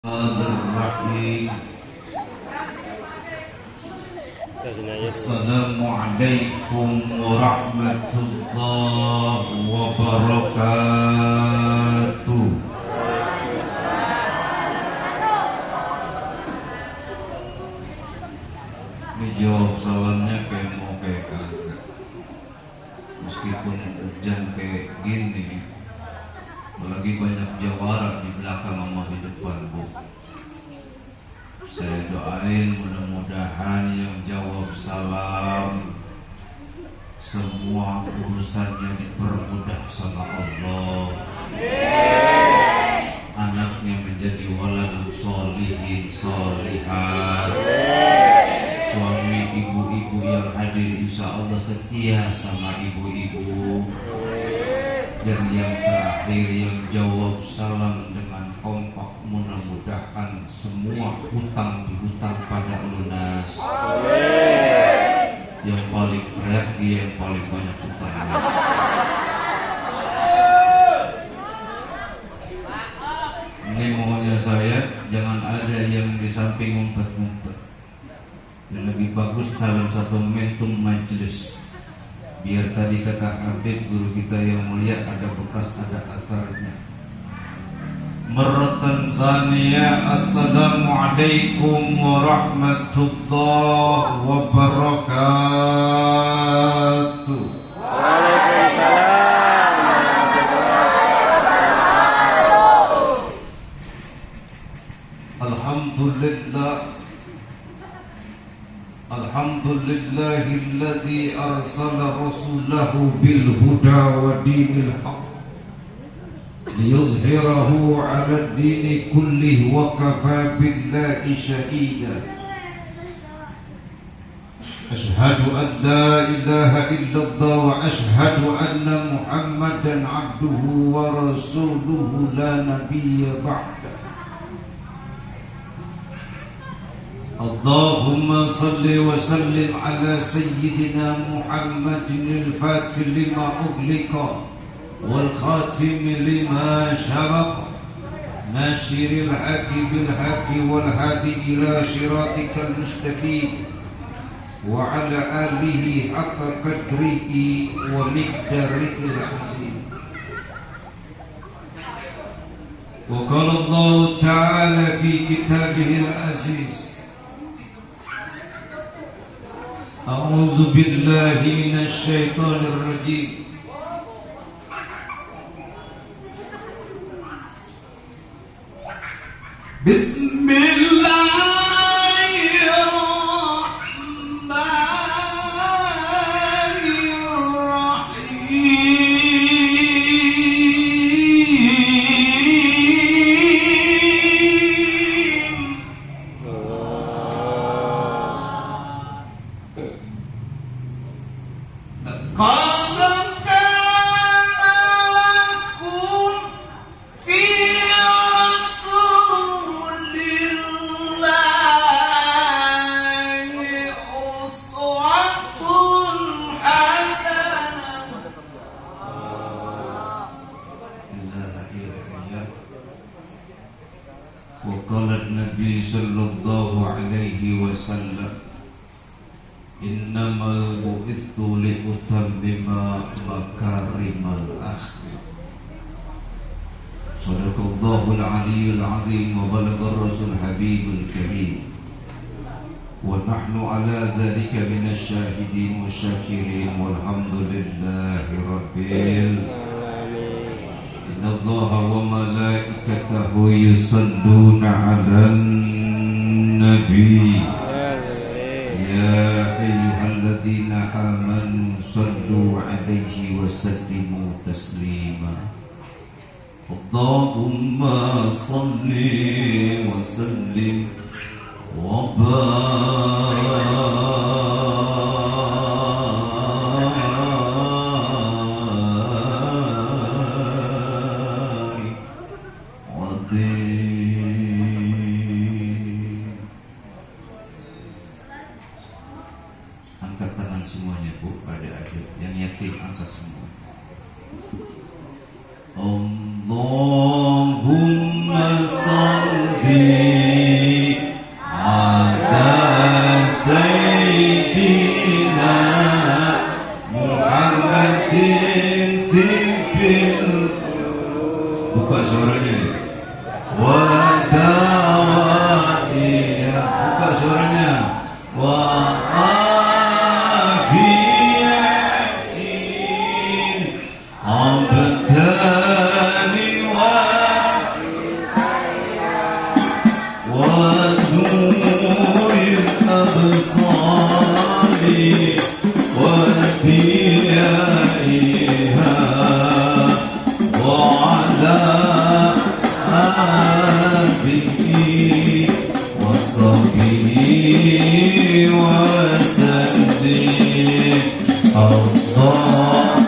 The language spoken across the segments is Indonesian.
Assalamualaikum warahmatullahi wabarakatuh. Ini jawab salamnya kayak mau kayak kagak. Meskipun hujan kayak gini, apalagi banyak jawara di belakang sama di depan, Bu. Saya doain mudah-mudahan yang jawab salam semua urusannya dipermudah sama Allah. Anaknya menjadi waladun sholihin sholihat. Suami ibu-ibu yang hadir insya Allah setia sama ibu-ibu. Dan yang terakhir yang jawab salam dengan kompak, mudah-mudahan semua hutang dihutang pada lunas. Yang paling berat dia yang paling banyak hutangnya. Ini maunya saya, jangan ada yang di samping ngumpet-ngumpet. Yang lebih bagus dalam satu momentum majelis. Biar tadi kata Habib guru kita yang mulia ada bekas, ada asarnya. Marratan saniyah, assalamualaikum warahmatullahi wabarakatuh. Waalaikumsalam warahmatullahi wabarakatuh. Alhamdulillah. Alhamdulillahilladzi arsala rasulahu bil huda wa dinil haq liyudhhirahu 'ala ad-dini kullihi wa kafa billahi shahida. Ashhadu an la ilaha illallah wa ashhadu anna Muhammadan 'abduhu wa rasuluhu la nabiyya ba'da. Allahumma salli wa sallim ala sayyidina Muhammadin al-fatih lima ughliqa wal khatim lima syabaqa nasyiril haqi bil haqi wal hadi ila siratikal mustaqim wa ala alihi haqqa qadrihi wa miqdarihil azim. Wa qala Allah ta'ala fi kitabihil aziz, A'udzu billahi minasy syaithanir rajim. Sadaqallahul aliyyul azim wa balagha rasul habibul karim wa nahnu ala dhalika minasy syahidin wasyakirin walhamdulillahi rabbil alamin. Innallaha wa malaikatahu yusalluna 'alan nabi ya ayyuhalladzina amanu sallu 'alaihi wa sallimu taslima. Allahumma salli wa sallim wa barik angkat tangan semuanya, Bu, pada akhir. Yang yatim angkat semua. Allahumma salli ونور الأبصار وديائها وعلى آله وصحبه وسلم الله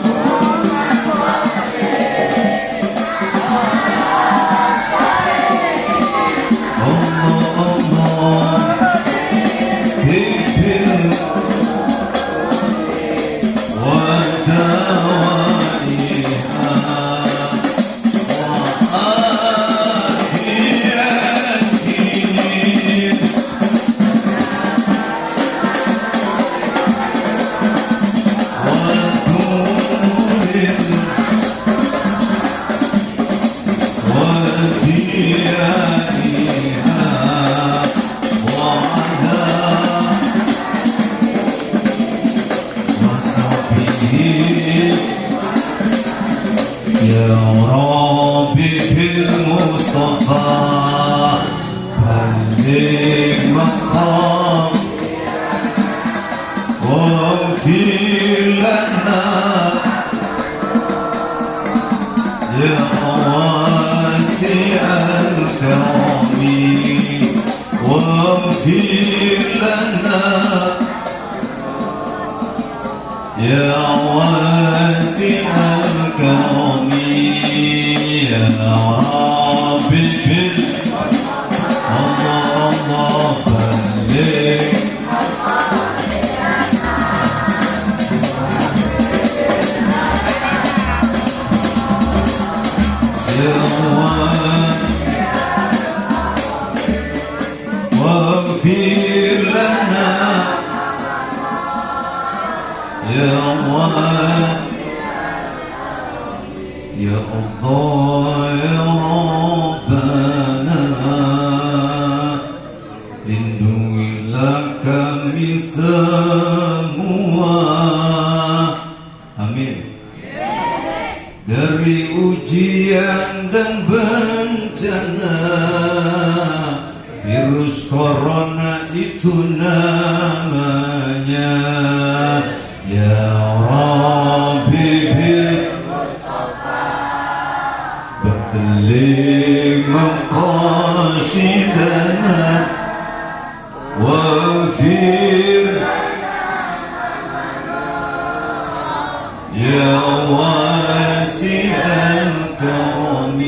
يا ربي بالمصطفى بلغ مقام واغفر لنا يا واسع الكرم واغفر لنا يا واسع الكرم يا ربي الله بلغ واغفر لنا يا الله يا الله يا ربنا lindungilah kami semua amin dari ujian dan bencana virus corona itu namanya ya Rabbi bil بلغ مقاصدنا واغفر يا واسع الكرم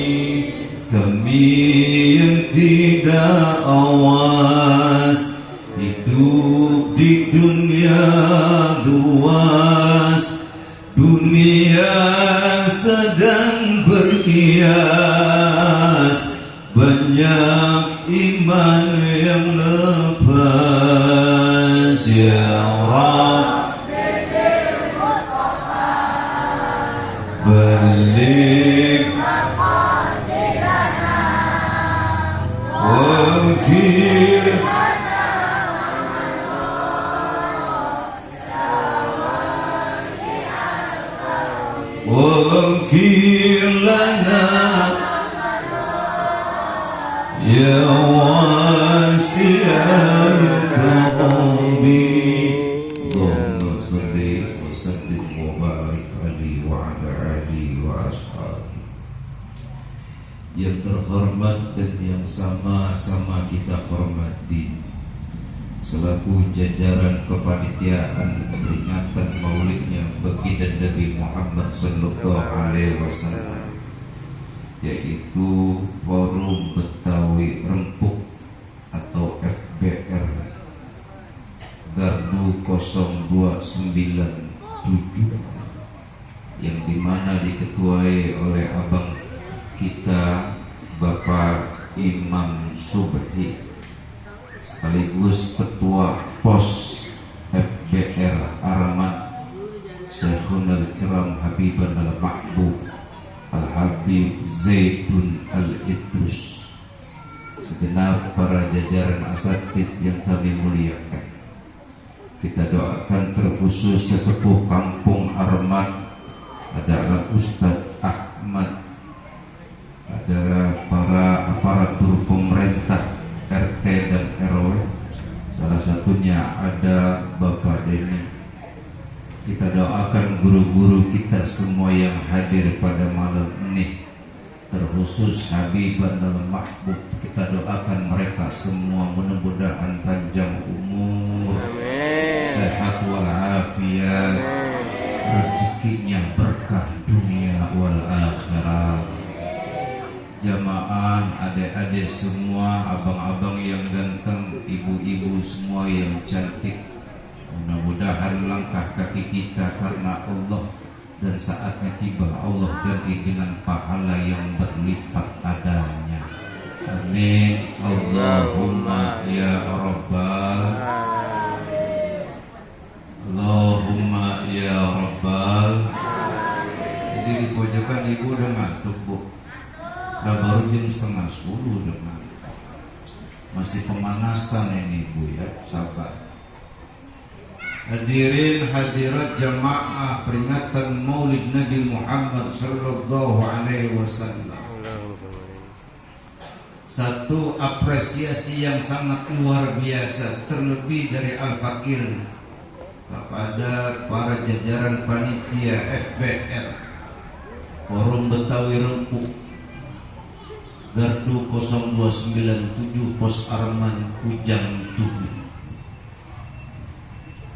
kami yang tidak awas hidup di dunia luas dunia sedang berhias banyak iman yang lepas ya Rabbi balik wafir واغفر لنا يا واسع الكرم اللهم صل وسلم وبارك عليه وعلى آله وأصحابه yang terhormat dan yang sama-sama kita hormati selaku jajaran kepanitiaan peringatan maulidnya baginda Nabi Muhammad sallallahu alaihi wasallam yaitu Forum Betawi Rempuk atau FBR Gardu 0297 yang dimana diketuai oleh abang kita Bapak Imam Subhi sekaligus ketua pos FBR Armat Syekhun Al-Kiram Habiban Al-Mahbub Al-Habib Zaitun Al-Idrus segenap para jajaran asatid yang kami muliakan. Kita doakan terkhusus sesepuh kampung Armat adalah Ustadz Ahmad, adalah para aparatur pemerintah RT doakan guru-guru kita semua yang hadir pada malam ini, terkhusus Habibah dan Mahbub. Kita doakan mereka semua mudah-mudahan panjang umur, sehat walafiat, rezekinya berkah dunia wal akhirat. Jamaah, adik-adik semua, abang-abang yang ganteng, ibu-ibu semua yang cantik, mudah-mudahan langkah kaki kita karena Allah, dan saatnya tiba Allah ganti dengan pahala yang berlipat adanya. Amin. Allahumma ya Rabbal, Allahumma ya Rabbal. Jadi di pojokan ibu udah ngantuk, Bu. Udah baru jam 9:30 udah ngantuk. Masih pemanasan ini, Bu, ya, sabar. Hadirin hadirat jamaah peringatan Maulid Nabi Muhammad sallallahu alaihi wasallam. Satu apresiasi yang sangat luar biasa, terlebih dari Al-Fakir kepada para jajaran panitia FBR Forum Betawi Rempuk Gardu 0297 Pos Arman Ujang Tugu,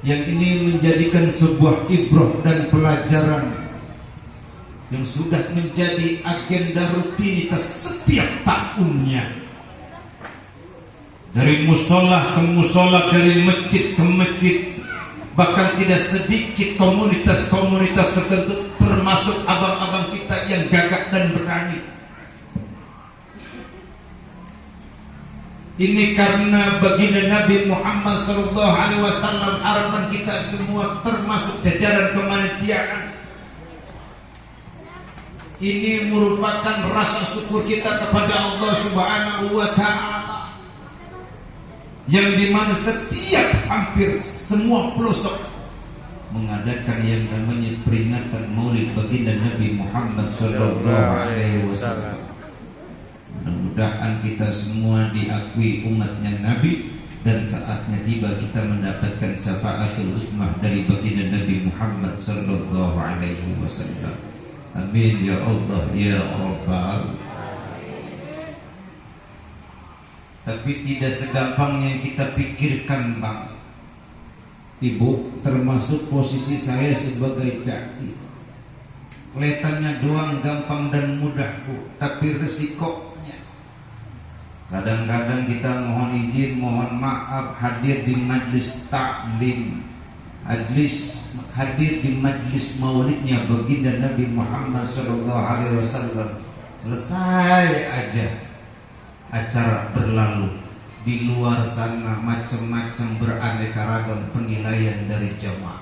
yang ini menjadikan sebuah ibrah dan pelajaran yang sudah menjadi agenda rutinitas setiap tahunnya. Dari musola ke musola, dari masjid ke masjid, bahkan tidak sedikit komunitas-komunitas tertentu, termasuk abang-abang kita yang gagah dan berani. Ini karena baginda Nabi Muhammad SAW, harapan kita semua termasuk jajaran kemanitiaan. Ini merupakan rasa syukur kita kepada Allah Subhanahu wa Ta'ala, yang dimana setiap hampir semua pelosok mengadakan yang namanya peringatan Maulid baginda Nabi Muhammad SAW. Mudah-mudahan kita semua diakui umatnya Nabi, dan saatnya tiba kita mendapatkan syafaatul uzmah dari baginda Nabi Muhammad sallallahu alaihi wasallam. Amin ya Allah ya Rabbal. Tapi tidak segampang yang kita pikirkan, Bang. Ibu, termasuk posisi saya sebagai dai. Kelihatannya doang gampang dan mudah, Bu, tapi resiko. Kadang-kadang kita mohon izin, mohon maaf hadir di majlis taklim, hadir di majlis maulidnya baginda Nabi Muhammad SAW. Selesai aja acara berlalu, di luar sana macam-macam beraneka ragam penilaian dari jamaah.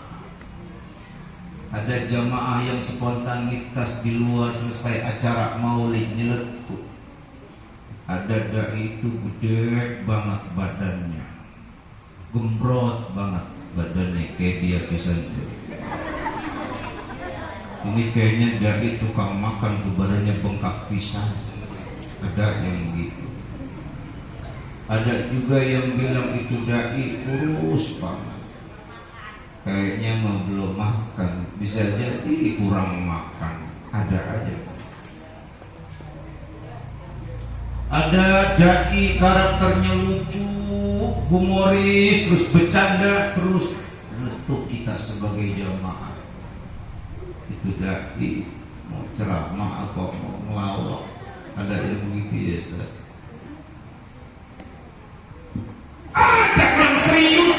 Ada jamaah yang spontanitas di luar selesai acara maulid nyeletuk. Ada dai itu gede banget badannya, gembrot banget badannya, kayak dia pisan tuh. Ini kayaknya dai tukang makan tuh, badannya bengkak pisan. Ada yang gitu. Ada juga yang bilang itu dai kurus banget, kayaknya mau belum makan, bisa jadi kurang makan. Ada aja. Ada dai karakternya lucu, humoris, terus bercanda, terus letuk kita sebagai jamaah. Itu dai mau ceramah atau mau ngelawak, ada yang begitu ya, Ustaz. Jangan serius.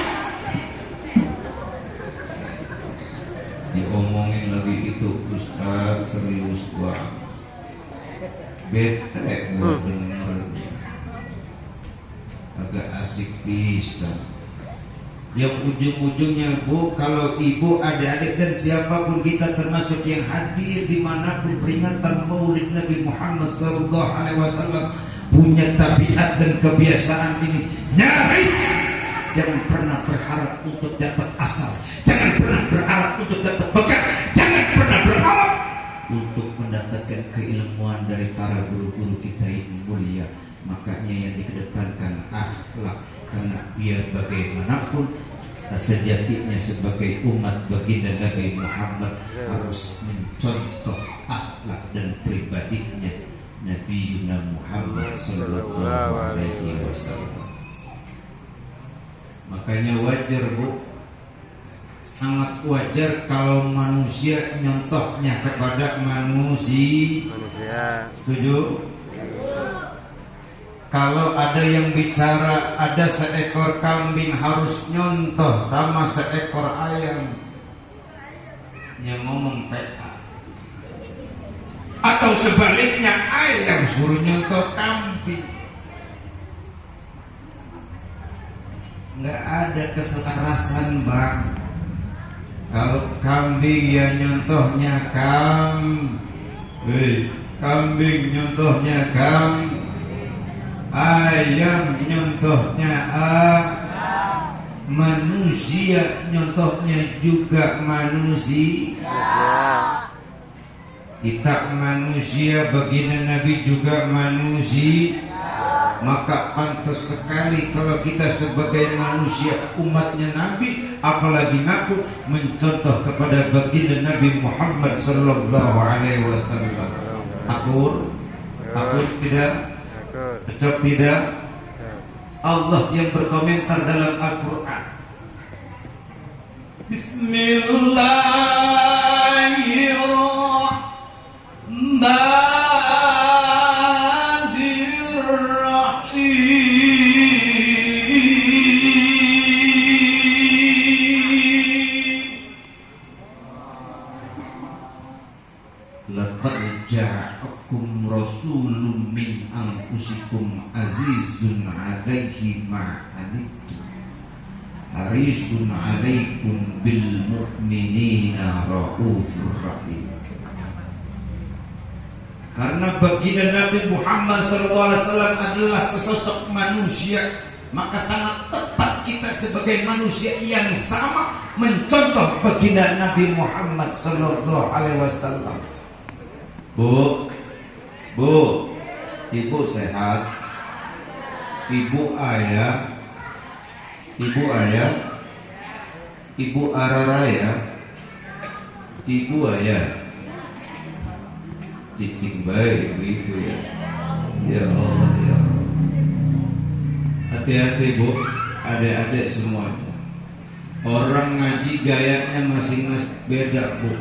Diomongin lagi itu Ustaz serius banget. Bete gua dengernya, agak asik bisa. Yang ujung-ujungnya, Bu, kalau ibu, adik-adik dan siapapun kita termasuk yang hadir dimanapun peringatan Maulid Nabi Muhammad SAW punya tabiat dan kebiasaan ini. Nyaris jangan pernah berharap untuk dapat asal, jangan pernah berharap untuk dapat berkah, jangan pernah berharap untuk mendapatkan keilmuan dari para guru-guru kita yang mulia. Makanya yang dikedepankan akhlak, karena biar bagaimanapun sejatinya sebagai umat baginda Nabi Muhammad harus mencontoh akhlak dan pribadinya Nabi Muhammad sallallahu alaihi wasallam. Makanya wajar Bu, sangat wajar kalau manusia nyontohnya kepada manusia. Setuju? Kalau ada yang bicara ada seekor kambing harus nyontoh sama seekor ayam, yang ngomong PA. Atau sebaliknya ayam suruh nyontoh kambing. Nggak ada keselarasan Bang. Kalau kambing ya nyontohnya kambing nyontohnya ayam nyontohnya manusia nyontohnya juga manusia. Kita manusia, baginda Nabi juga manusia. Maka pantas sekali kalau kita sebagai manusia umatnya Nabi, apalagi ngaku mencontoh kepada baginda Nabi Muhammad sallallahu alaihi wasallam. Akur tidak? Betul tidak? Allah yang berkomentar dalam Al-Quran, Bismillahirrahmanirrahim. Laqad ja'akum rasulun min anfusikum azizun 'alaihi ma 'anittum harisun 'alaikum bil mu'minina raufur rahim. Karena baginda Nabi Muhammad SAW adalah sesosok manusia, maka sangat tepat kita sebagai manusia yang sama mencontoh baginda Nabi Muhammad SAW. Bu, ibu sehat? Ibu ayah, ibu araraya, ibu ayah. Cicing baik ibu ya. Ya Allah ya Allah. Hati-hati Bu, adik-adik semuanya. Orang ngaji gayanya masing-masing beda Bu.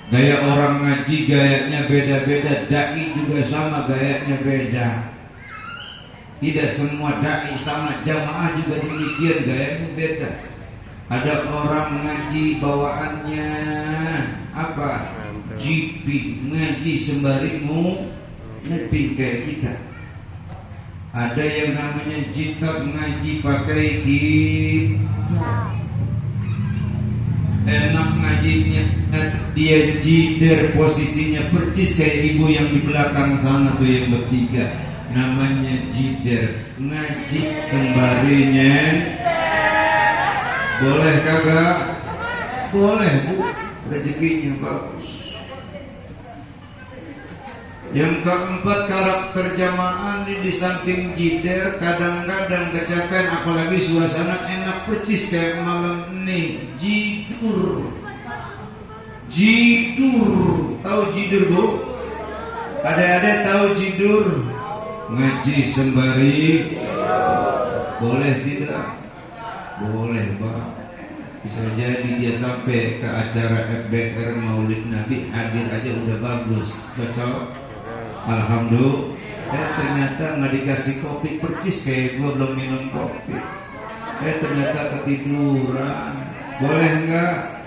Gaya orang ngaji gayanya beda-beda. Dai juga sama gayanya beda. Tidak semua dai sama, jamaah juga demikian gayanya beda. Ada orang ngaji bawaannya apa? Jipi, ngaji sembari nebing kayak kita. Ada yang namanya jitab, ngaji pakai kitab. Enak ngajinya, dia jider, posisinya percis kayak ibu yang di belakang sana tuh yang bertiga. Namanya jider, ngaji sembarinya. Boleh kagak? Boleh Bu, rezekinya bagus. Yang keempat, karakter jamaah di samping jider kadang-kadang kecapean, apalagi suasana enak percis kayak malam ini. Jidur, tahu jidur Bu? Adik-adik tahu jidur? Ngaji sembari boleh tidak? Boleh Pak. Bisa jadi dia sampai ke acara FBR Maulid Nabi hadir aja udah bagus, cocok. Alhamdulillah. Ternyata nggak dikasih kopi percis kayak gua belum minum kopi. Ternyata ketiduran. Boleh nggak?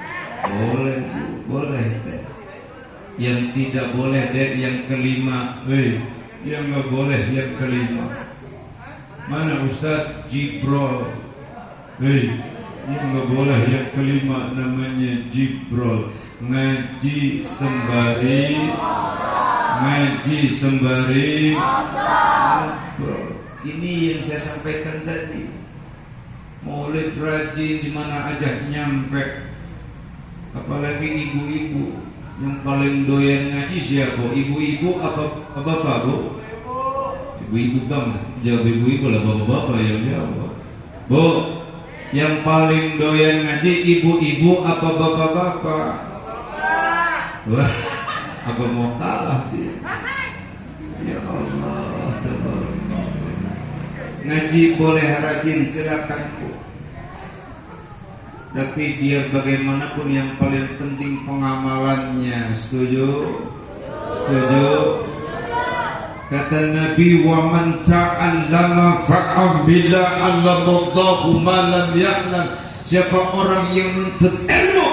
Boleh, boleh. Yang tidak boleh yang kelima, yang nggak boleh yang kelima. Mana Ustadz Jibrol? Yang nggak boleh yang kelima namanya Jibrol. Ngaji sembari ngobrol. Ini yang saya sampaikan tadi. Maulid rajin di mana aja nyampe. Apalagi ibu-ibu yang paling doyan ngaji siapa? Ibu-ibu apa bapak Bu? Ibu-ibu Bang, jawab ibu-ibu lah, bapak-bapak yang jawab. Bu, Yang paling doyan ngaji ibu-ibu apa bapak-bapak? Wah, apa mau kalah dia? Ya Allah, ngaji boleh rajin silakan Bu. Tapi biar bagaimanapun yang paling penting pengamalannya. Setuju? Setuju? Kata Nabi, wa man ta'allama fa'amila 'allamallahu ma lam ya'lam. Siapa orang yang menuntut ilmu,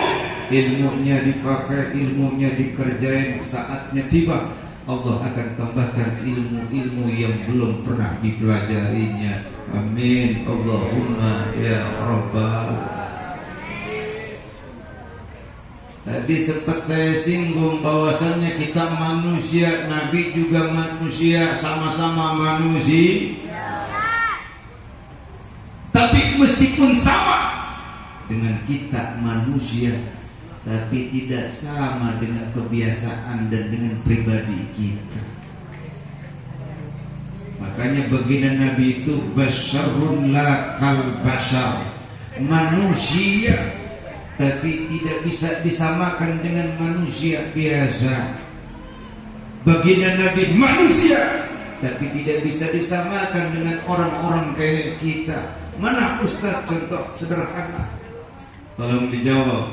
ilmunya dipakai, ilmunya dikerjain, saatnya tiba Allah akan tambahkan ilmu-ilmu yang belum pernah dipelajarinya. Amin. Allahumma ya rabbal. Tadi sempat saya singgung bahwasannya kita manusia, Nabi juga manusia, sama-sama manusia. Tapi meskipun sama dengan kita manusia, tapi tidak sama dengan kebiasaan dan dengan pribadi kita. Makanya baginda Nabi itu basyarun la kal basyar, manusia tapi tidak bisa disamakan dengan manusia biasa. Baginda Nabi manusia tapi tidak bisa disamakan dengan orang-orang kayak kita. Mana Ustaz contoh sederhana? Tolong dijawab.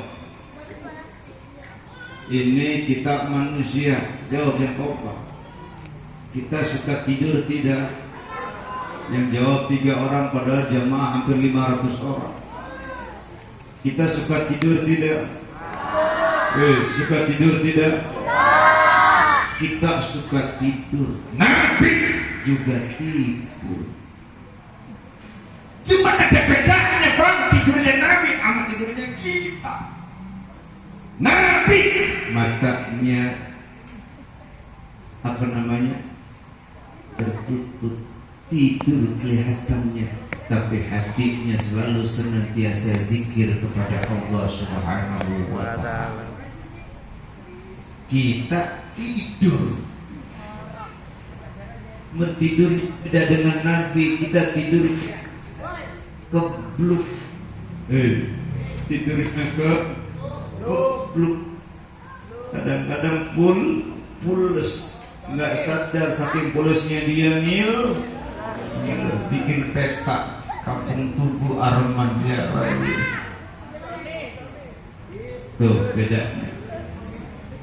Ini kita manusia, jawab yang kompak. Kita suka tidur tidak? Yang jawab 3 orang padahal jamaah hampir 500 orang. Kita suka tidur tidak? Suka tidur tidak? Kita suka tidur. Nabi juga tidur. Cuma ada bedanya bang, tidurnya Nabi sama tidurnya kita. Nabi matanya apa namanya? Tertutup, tidur kelihatannya, tapi hatinya selalu senantiasa zikir kepada Allah Subhanahu wa ta'ala. Kita tidur, mentidur beda dengan Nabi. Kita tidur kebluk, tidurnya kebluk. Kadang-kadang pules, nggak sadar saking pulesnya dia ngil, bikin peta kampung tubuh Arman dia lagi. Tuh bedanya.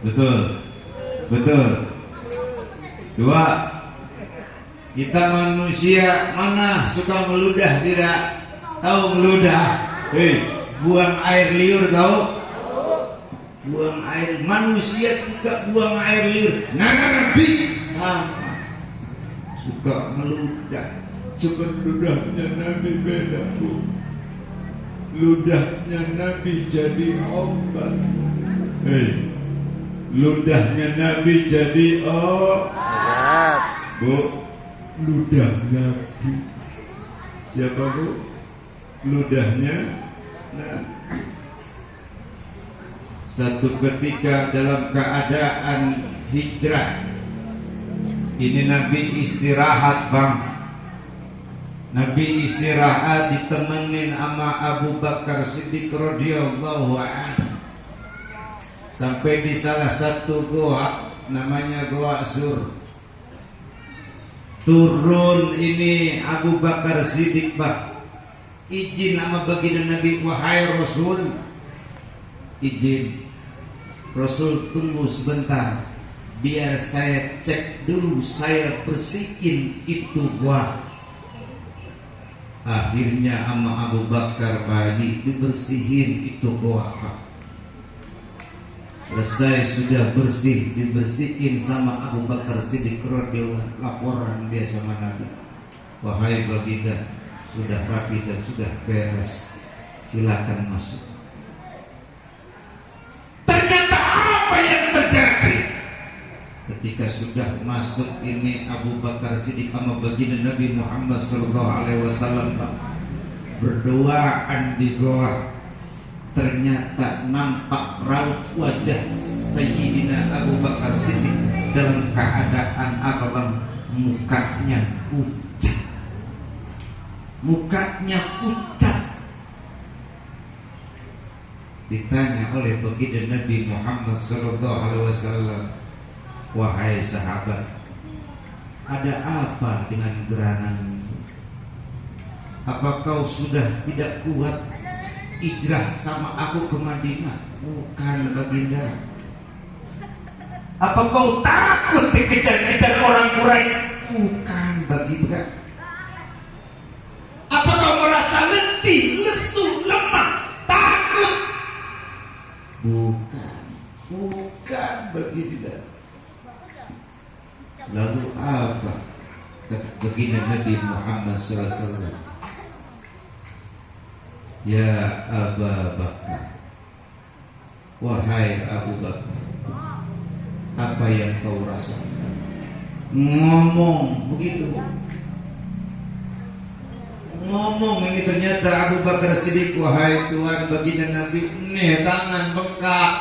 Betul. 2. Kita manusia mana suka meludah tidak? Tahu meludah? Buang air liur tahu? Buang air, manusia suka buang air liur. Nabi sama suka meludah. Coba ludahnya Nabi beda Bu. Ludahnya Nabi jadi obat. Ludahnya Nabi jadi obat. Bu, ludah Nabi. Siapa Bu? Ludahnya Nabi. Satu ketika dalam keadaan hijrah, ini Nabi istirahat bang. Nabi istirahat ditemenin sama Abu Bakar Siddiq radhiyallahu anhu. Sampai di salah satu goa, namanya Goa Sur. Turun ini Abu Bakar Siddiq bang, izin sama baginda Nabi, wahai Rasul, izin Rasul tunggu sebentar, biar saya cek dulu, saya bersihin itu gua. Akhirnya sama Abu Bakar pagi dibersihin itu gua. Selesai sudah bersih, dibersihin sama Abu Bakar Siddiq radhiyallahu, laporan dia sama Nabi, wahai baginda, sudah rapi dan sudah beres, silakan masuk. Ternyata apa yang terjadi ketika sudah masuk ini Abu Bakar Siddiq sama baginda Nabi Muhammad SAW berduaan di goa. Ternyata nampak raut wajah Sayyidina Abu Bakar Siddiq dalam keadaan apa bang? Mukanya pucat. Mukanya pucat. ditanya oleh baginda Nabi Muhammad SAW, wahai sahabat, ada apa dengan gerhana? Apa kau sudah tidak kuat hijrah sama aku ke Madinah? Bukan baginda. Apa kau takut dikejar-kejar orang Quraisy? Bukan baginda. Apa kau merasa letih, lesu, lemah, takut? Bukan baginda. Lalu apa? Baginda Nabi Muhammad SAW, ya Abu Bakar, wahai Abu Bakar, apa yang kau rasakan? Ngomong begitu. Ngomong ini ternyata Abu Bakar Siddiq, wahai Tuhan baginda Nabi, nih tangan bengkak.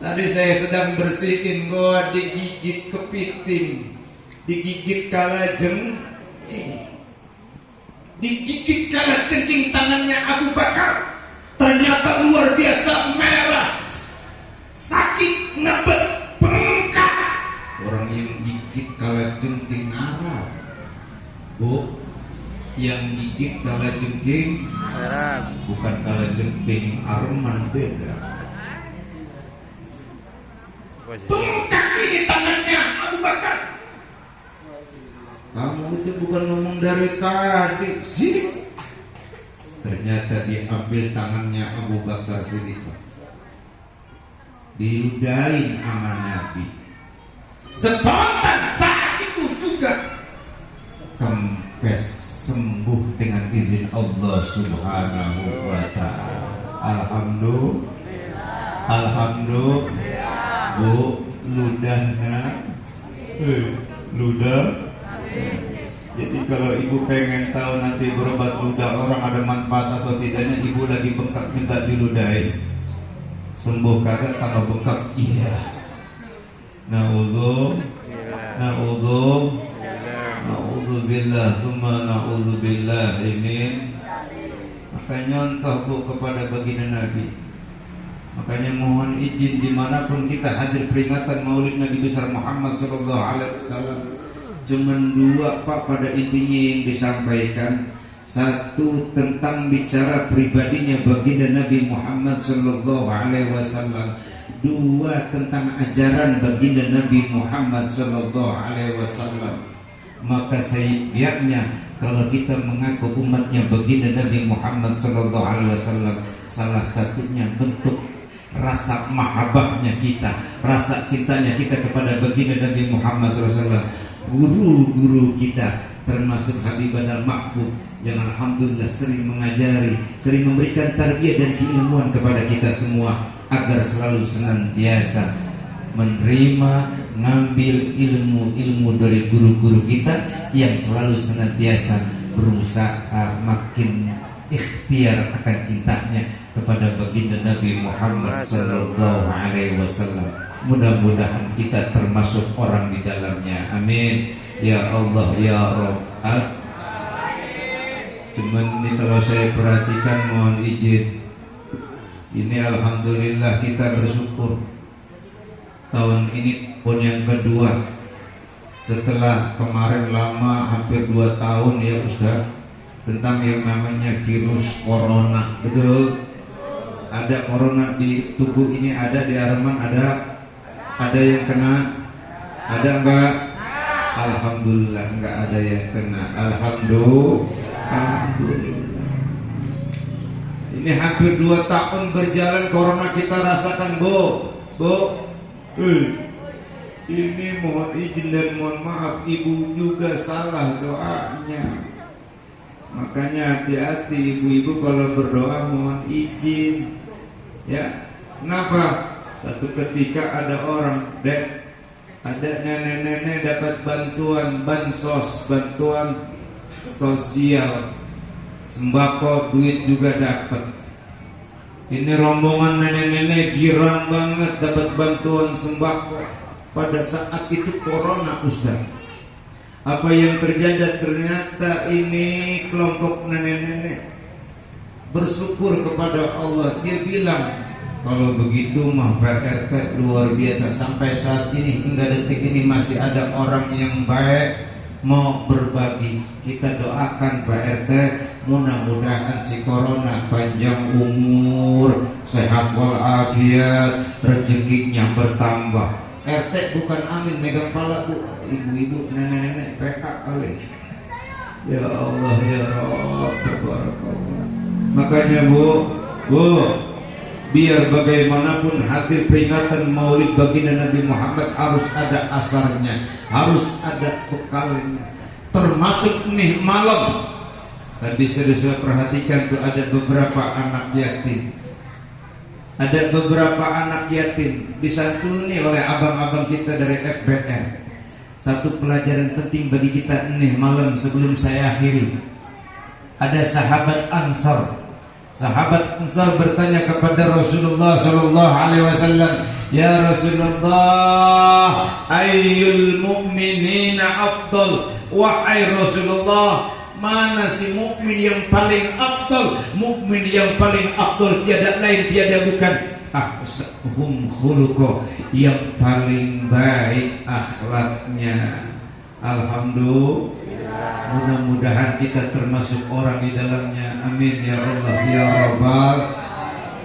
Tadi saya sedang bersihin gua digigit kepiting, digigit kalajengking. Digigit kalajengking tangannya Abu Bakar. Ternyata luar biasa merah, sakit, ngebet, bengkak. Orang yang gigit kalajengking Arab, Bu, yang gigit kalajengking Arab, bukan kalajengking Arman, beda. Bengkak ini tangannya Abu Bakar. Kamu itu bukan ngomong dari tadi sini. Ternyata diambil tangannya Abu Bakar Siddiq, diludahin sama Nabi. Spontan saat itu juga kempes, sembuh dengan izin Allah Subhanahu wa ta'ala. Alhamdulillah. Bu, ludahnya ludah. Jadi kalau ibu pengen tahu nanti berobat ludah orang ada manfaat atau tidaknya, ibu lagi bengkak minta diludahin. Sembuh kagak tambah bengkak? Iya. Na'udzubillah summa na'udzubillah min. Maka nyontoh Bu kepada baginda Nabi. Makanya mohon izin dimanapun kita hadir peringatan Maulid Nabi besar Muhammad SAW, cuman dua Pak pada intinya yang disampaikan. Satu tentang bicara pribadinya baginda Nabi Muhammad SAW. Dua tentang ajaran baginda Nabi Muhammad SAW. Maka sayangnya kalau kita mengaku umatnya baginda Nabi Muhammad SAW, salah satunya bentuk rasa mahabbahnya kita, rasa cintanya kita kepada baginda Nabi Muhammad SAW. Guru-guru kita termasuk Habiban al-Mahbub yang alhamdulillah sering mengajari, sering memberikan tarbiyah dan keilmuan kepada kita semua agar selalu senantiasa menerima, ngambil ilmu-ilmu dari guru-guru kita yang selalu senantiasa berusaha makin ikhtiar akan cintanya kepada baginda Nabi Muhammad sallallahu alaihi wasallam. Mudah-mudahan kita termasuk orang di dalamnya. Amin. Ya Allah ya Rabb. Cuman ini kalau saya perhatikan, mohon izin, ini alhamdulillah kita bersyukur tahun ini pun yang kedua setelah kemarin lama hampir 2 tahun ya Ustaz tentang yang namanya virus corona. Betul? Ada corona di tubuh ini, ada di Arman, ada yang kena, ada enggak? Alhamdulillah enggak ada yang kena. Alhamdulillah. Ini hampir 2 tahun berjalan corona kita rasakan, Bu. Ini mohon izin dan mohon maaf, ibu juga salah doanya. Makanya hati-hati ibu-ibu kalau berdoa, mohon izin. Ya, kenapa? Satu ketika ada orang, ada nenek-nenek dapat bantuan bansos, bantuan sosial, sembako, duit juga dapat. Ini rombongan nenek-nenek girang banget dapat bantuan sembako. Pada saat itu corona Ustaz. Apa yang terjadi? Ternyata ini kelompok nenek-nenek bersyukur kepada Allah. Dia bilang, kalau begitu mah Pak RT luar biasa. Sampai saat ini hingga detik ini masih ada orang yang baik mau berbagi. Kita doakan Pak RT, mudah-mudahan si corona panjang umur, sehat walafiat, rezekinya bertambah. RT bukan amin megang kepala bu, ibu-ibu, nenek-nenek PK kali. Ya Allah ya Rabb, tabarakallah. Makanya bu, biar bagaimanapun hadir peringatan Maulid baginda Nabi Muhammad harus ada asarnya, harus ada bekalnya. Termasuk nih malam. Tadi saya perhatikan tuh ada beberapa anak yatim. Ada beberapa anak yatim disantuni oleh abang-abang kita dari FBR. Satu pelajaran penting bagi kita nih malam sebelum saya akhiri. Ada sahabat Ansar. Sahabat Ansar bertanya kepada Rasulullah sallallahu alaihi wasallam, "Ya Rasulullah, ayyul mu'minina afdal?" Wahai Rasulullah, mana si mukmin yang paling afdal? Mukmin yang paling afdal tiada lain tiada bukan ahsahum khuluqa, yang paling baik akhlaknya. Alhamdulillah. Mudah-mudahan kita termasuk orang di dalamnya. Amin ya Allah ya Rabbal.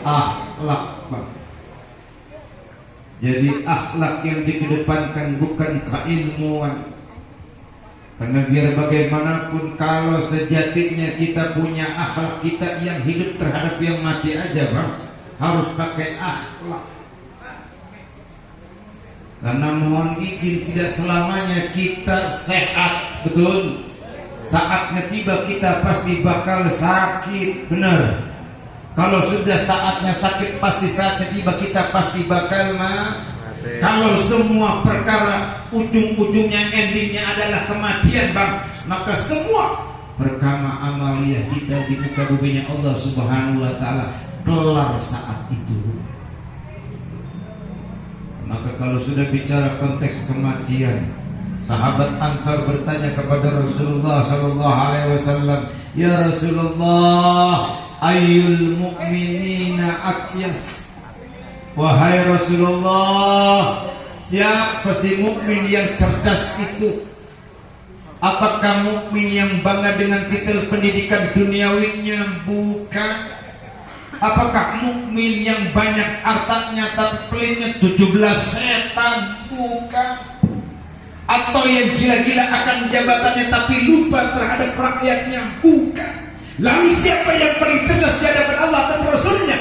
Akhlak, Pak. Jadi akhlak yang dikedepankan bukan keilmuan. Karena biar bagaimanapun kalau sejatinya kita punya akhlak, kita yang hidup terhadap yang mati aja Bang, harus pakai akhlak. Karena mohon izin tidak selamanya kita sehat, betul. Saatnya tiba kita pasti bakal sakit, benar. Kalau sudah saatnya sakit, pasti saatnya tiba kita pasti bakal mati. Kalau semua perkara ujung-ujungnya endingnya adalah kematian Bang, maka semua perkara amaliyah kita di muka buminya Allah Subhanahu wa taala kelar saat itu. Maka kalau sudah bicara konteks kematian, sahabat Ansar bertanya kepada Rasulullah sallallahu alaihi wasallam, "Ya Rasulullah, ayyul mu'minina akyas?" Wahai Rasulullah, siapa si mukmin yang cerdas itu? Apakah mukmin yang bangga dengan titel pendidikan duniawinya? Bukan. Apakah mukmin yang banyak hartanya tapi pelitnya 17 setan? Bukan. Atau yang gila-gila akan jabatannya tapi lupa terhadap rakyatnya? Bukan. Lalu siapa yang paling cerdas di hadapan Allah dan Rasulnya?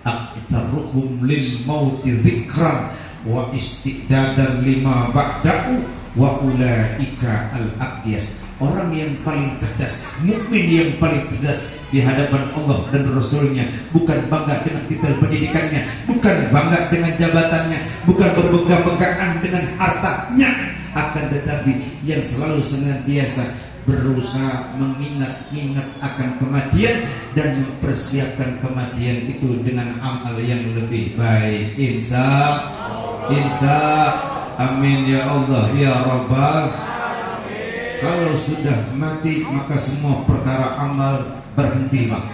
Aktaruhum lil mauti dzikran wa istidadan lima ba'dahu wa ulaika al-aqyas. Orang yang paling cerdas, mukmin yang paling cerdas di hadapan Allah dan Rasulnya, bukan bangga dengan titel pendidikannya, bukan bangga dengan jabatannya, bukan berbangga-banggaan dengan hartanya, akan tetapi yang selalu senantiasa berusaha mengingat-ingat akan kematian dan mempersiapkan kematian itu dengan amal yang lebih baik. Insya amin ya Allah ya Rabbal. Kalau sudah mati maka semua perkara amal berhenti Bang.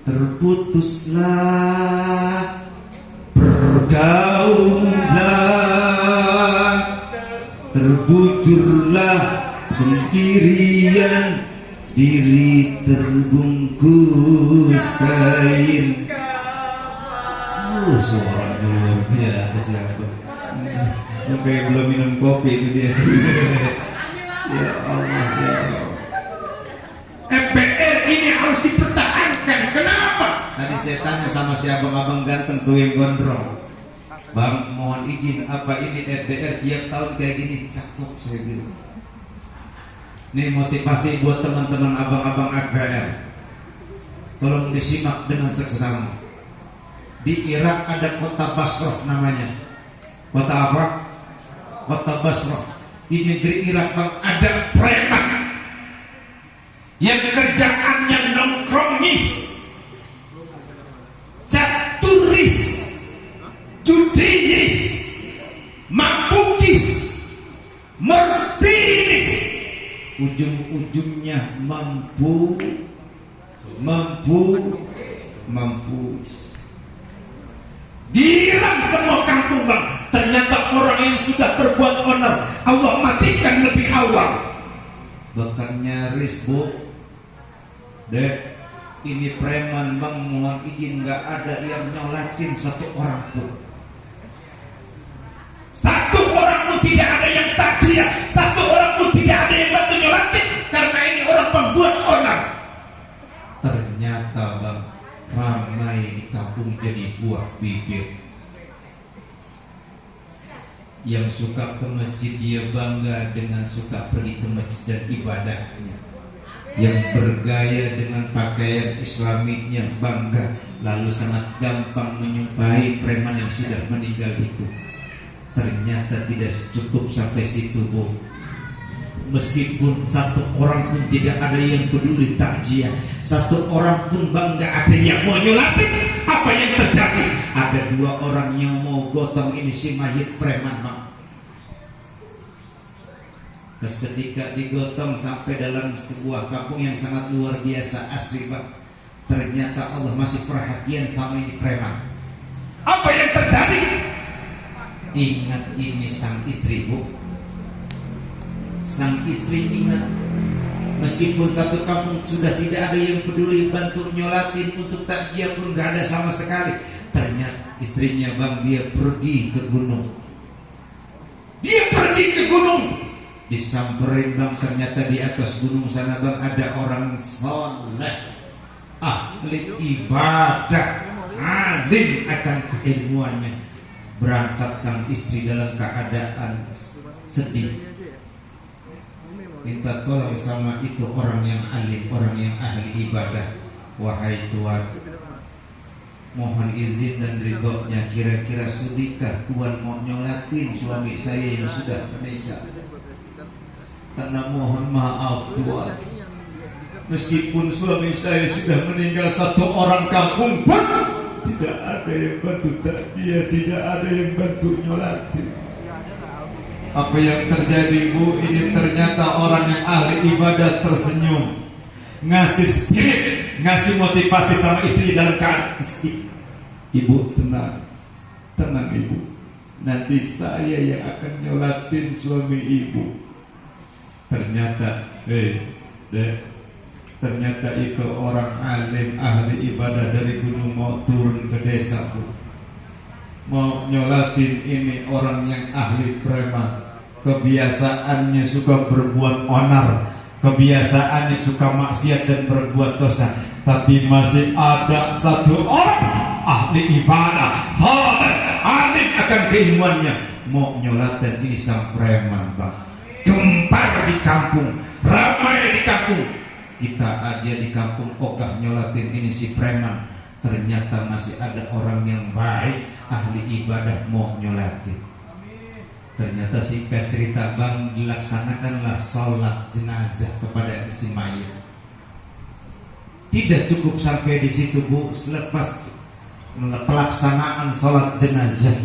Terputuslah pergaulan, terbujurlah sendirian, diri terbungkus kain. Suara luar biasa siapa? Sampai belum minum kopi itu dia. Ya Allah ya Allah. FBR ini harus dipertahankan. Kenapa? Tadi saya tanya sama si abang-abang ganteng tuh yang gondrong, "Bang, mohon izin, apa ini FBR tiap tahun kayak gini?" Cakep saya bilang. Ini motivasi buat teman-teman abang-abang FBR. Tolong disimak dengan seksama. Di Irak ada kota Basrah namanya. Kota apa? Kota Basrah. Di negeri Irak Bang, ada preman yang kerjaannya nongkrongis, caturis, judiis, mabukis, merpinis, ujung-ujungnya mampu mampu. Girang semua kampung bang. Ternyata orang yang sudah berbuat onar Allah matikan lebih awal. Bahkan nyaris bu, dek, ini preman bang, mohon izin, nggak ada yang nyolatin satu orang pun. Satu orang pun tidak ada yang takziah, satu orang pun tidak ada yang bantu nyolatin karena ini orang pembuat onar. Ternyata bang, ramai di kampung jadi buah bibir. Yang suka ke masjid dia bangga dengan suka pergi ke masjid dan ibadahnya. Yang bergaya dengan pakaian islaminya bangga, lalu sangat gampang menyumpahi preman yang sudah meninggal itu. Ternyata tidak cukup sampai situ bu. Meskipun satu orang pun tidak ada yang peduli takziah, satu orang pun bangga ada yang mau nyolatin. Apa yang terjadi? Ada dua orang yang mau gotong ini si mayit preman bang. Terus ketika digotong sampai dalam sebuah kampung yang sangat luar biasa asli bang, ternyata Allah masih perhatian sama ini preman. Apa yang terjadi? Ingat ini sang istri bu. Sang istri ingat, meskipun satu kampung sudah tidak ada yang peduli bantu nyolatin, untuk takziah pun gak ada sama sekali. Ternyata istrinya bang, dia pergi ke gunung. Disamperin bang, ternyata di atas gunung sana bang ada orang soleh, ahli ibadah, alim akan keilmuannya. Berangkat sang istri dalam keadaan sedih, minta tolong sama itu orang yang alim, orang yang ahli ibadah. Wahai Tuhan, mohon izin dan ridhonya, kira-kira sudikah Tuhan mau nyolatin suami saya yang sudah menikah? Karena mohon maaf Tuhan, meskipun suami saya sudah meninggal, satu orang kampung pun tidak ada yang bantu takziah, tidak ada yang bantu nyolatin. Apa yang terjadi bu? Ini ternyata orang yang ahli ibadah tersenyum, ngasih spirit, ngasih motivasi sama istri dalam keadaan istri. Ibu tenang, tenang ibu, nanti saya yang akan nyolatin suami ibu. Ternyata ternyata itu orang alim ahli ibadah dari gunung mau turun ke desa bu, mau nyolatin ini orang yang ahli preman. Kebiasaannya suka berbuat onar, kebiasaannya suka maksiat dan berbuat dosa. Tapi masih ada satu orang ahli ibadah, saleh, alim akan keilmuannya, mau nyolatin ini sang preman bang. Gempar di kampung, ramai di kampung. Kita aja di kampung ogah nyolatin ini si preman. Ternyata masih ada orang yang baik, ahli ibadah mau nyolatin. Ternyata singkat cerita bang, dilaksanakanlah sholat jenazah kepada si mayit. Tidak cukup sampai di situ bu. Selepas pelaksanaan sholat jenazah,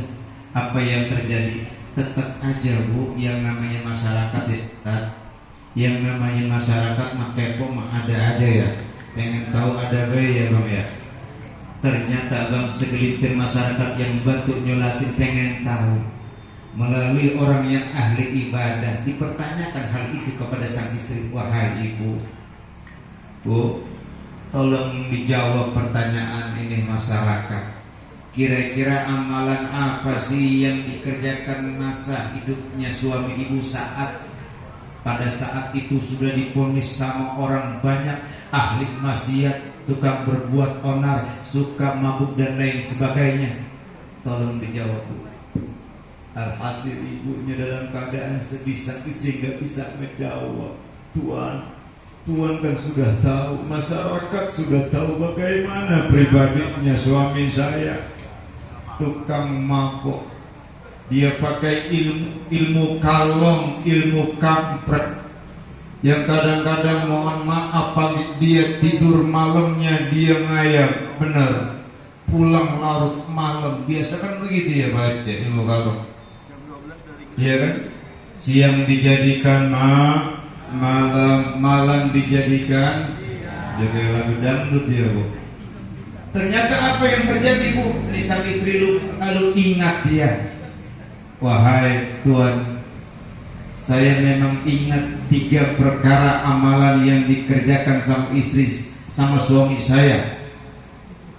apa yang terjadi? Tetap aja bu, yang namanya masyarakat ya, yang namanya masyarakat mah kepo mah ada aja ya, pengen tahu ada gaya ya bang ya. Ternyata bang, segelintir masyarakat yang bantu nyolatin pengen tahu. Melalui orang yang ahli ibadah dipertanyakan hal itu kepada sang istri. Wahai ibu, bu, tolong dijawab pertanyaan ini masyarakat. Kira-kira amalan apa sih yang dikerjakan masa hidupnya suami ibu saat pada saat itu sudah divonis sama orang banyak, ahli maksiat, tukang berbuat onar, suka mabuk dan lain sebagainya? Tolong dijawab bu. Alhasil ibunya dalam keadaan sedih, sang istri gak bisa menjawab. Tuhan kan sudah tahu, masyarakat sudah tahu bagaimana pribadinya suami saya. Tukang mabuk, dia pakai ilmu kalong, ilmu kampret, yang kadang-kadang mohon maaf pagi dia tidur, malamnya dia ngayap. Bener, pulang larut malam. Biasa kan begitu ya Pak ya, ilmu kalong. Iya kan? Siang dijadikan malam dijadikan Dia kayak lagu dangdut ya Bu. Ternyata apa yang terjadi Bu? Ini sang istri lalu ingat dia. Wahai Tuhan, saya memang ingat 3 perkara amalan yang dikerjakan sama istri, sama suami saya.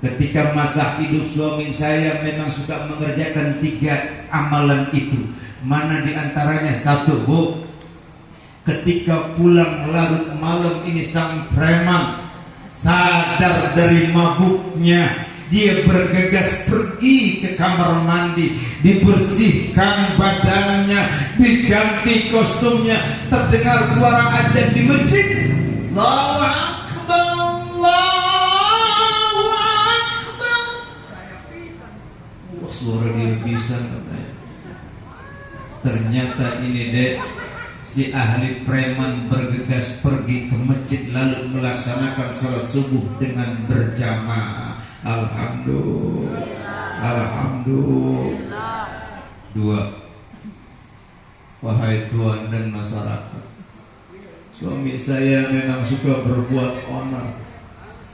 Ketika masa hidup suami saya memang suka mengerjakan 3 amalan itu. Mana diantaranya? 1 Bu, ketika pulang larut malam ini sang preman sadar dari mabuknya, dia bergegas pergi ke kamar mandi, dibersihkan badannya, diganti kostumnya, terdengar suara azan di masjid. Allahu Akbar, Allahu Akbar. Wah, suara dia bisa katanya. Ternyata ini dek, si ahli preman bergegas pergi ke masjid lalu melaksanakan sholat subuh dengan berjamaah. Alhamdulillah, alhamdulillah. 2. Wahai Tuhan dan masyarakat, suami saya memang suka berbuat onar.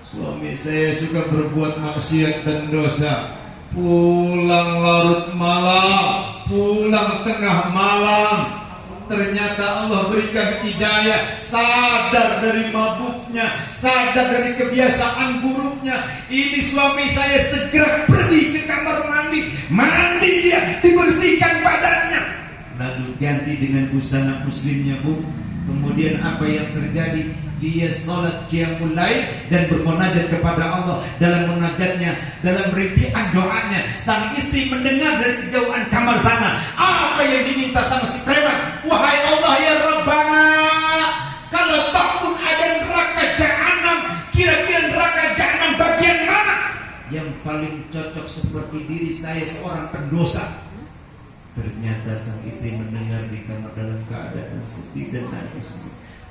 Suami saya suka berbuat maksiat dan dosa. Pulang larut malam, pulang tengah malam. Ternyata Allah berikan hidayah, sadar dari mabuknya, sadar dari kebiasaan buruknya. Ini suami saya segera pergi ke kamar mandi, mandi dia, dibersihkan badannya, lalu ganti dengan busana muslimnya Bu. Kemudian apa yang terjadi? Dia sholat qiyamul lail dan bermunajat kepada Allah. Dalam munajatnya, dalam rintihan doanya, sang istri mendengar dari kejauhan kamar sana apa yang diminta sama si preman. Wahai Allah ya Rabbana, kalau tak pun ada neraka jahanam, kira-kira neraka jahanam bagian mana yang paling cocok seperti diri saya seorang pendosa? Ternyata sang istri mendengar di kamar dalam keadaan sedih dan nangis.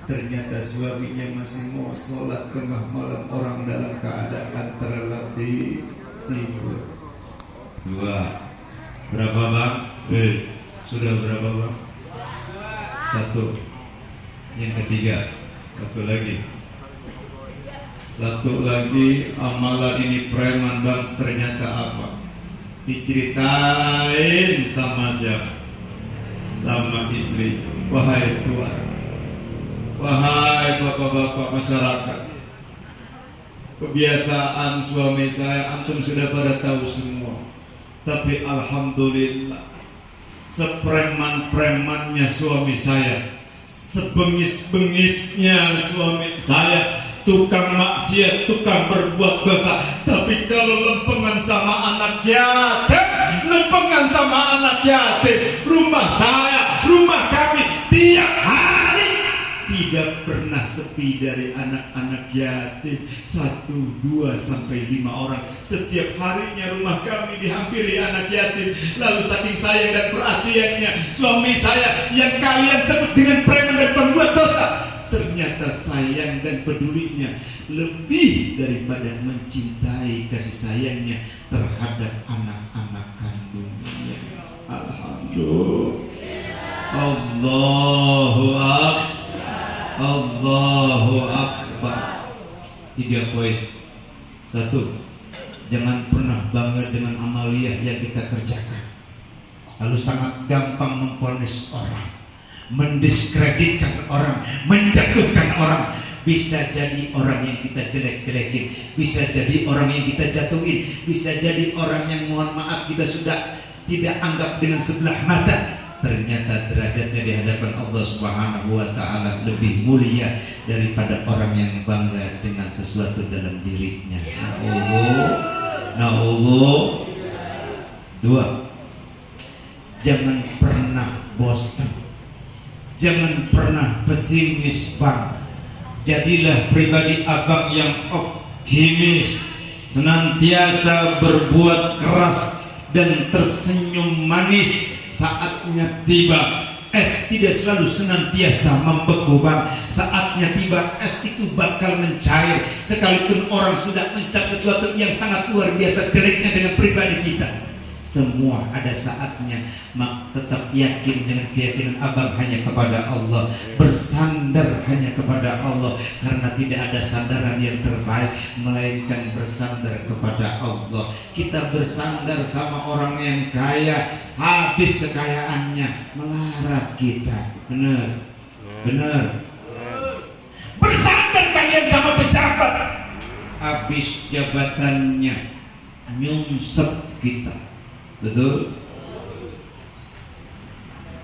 Ternyata suaminya masih mau sholat tengah malam, orang dalam keadaan terlatih tidur. 2. Berapa Bang? Sudah berapa Bang? 1. Yang ketiga, 1 lagi. 1 lagi, amalan ini preman Bang. Ternyata apa? Diceritain sama siapa? Sama istri. Wahai Tuhan, wahai bapak-bapak masyarakat, kebiasaan suami saya antum sudah pada tahu semua. Tapi alhamdulillah, sepreman-premannya suami saya, sebengis-bengisnya suami saya, tukang maksiat, tukang berbuat dosa. Tapi kalau lempengan sama anak yatim, lempengan sama anak yatim, rumah saya, rumah kami tiap hari tidak pernah sepi dari anak-anak yatim. 1, 2, sampai 5 orang. Setiap harinya rumah kami dihampiri anak yatim. Lalu saking sayang dan perhatiannya suami saya yang kalian sebut dengan preman dan pembuat dosa, ternyata sayang dan pedulinya lebih daripada mencintai kasih sayangnya terhadap anak-anak kandungnya. Alhamdulillah. Allahu Akbar. Allahu Akbar. 3 poin. 1, jangan pernah bangga dengan amaliyah yang kita kerjakan, lalu sangat gampang memponis orang, mendiskreditkan orang, menjatuhkan orang. Bisa jadi orang yang kita jelek-jelekin, bisa jadi orang yang kita jatuhin, bisa jadi orang yang mohon maaf kita sudah tidak anggap dengan sebelah mata. Ternyata derajatnya di hadapan Allah Subhanahu wa Ta'ala lebih mulia daripada orang yang bangga dengan sesuatu dalam dirinya. Na'udhu. 2, jangan pernah bosan, jangan pernah pesimis Bang. Jadilah pribadi abang yang optimis, senantiasa berbuat keras dan tersenyum manis. Saatnya tiba, es tidak selalu senantiasa membeku Bang. Saatnya tiba, es itu bakal mencair. Sekalipun orang sudah mencap sesuatu yang sangat luar biasa jeleknya dengan pribadi kita, semua ada saatnya. Tetap yakin dengan keyakinan abang hanya kepada Allah, bersandar hanya kepada Allah, karena tidak ada sandaran yang terbaik melainkan bersandar kepada Allah. Kita bersandar sama orang yang kaya, habis kekayaannya melarat kita. Benar, benar. Bersandar kalian sama pejabat, habis jabatannya nyungsep kita. Betul?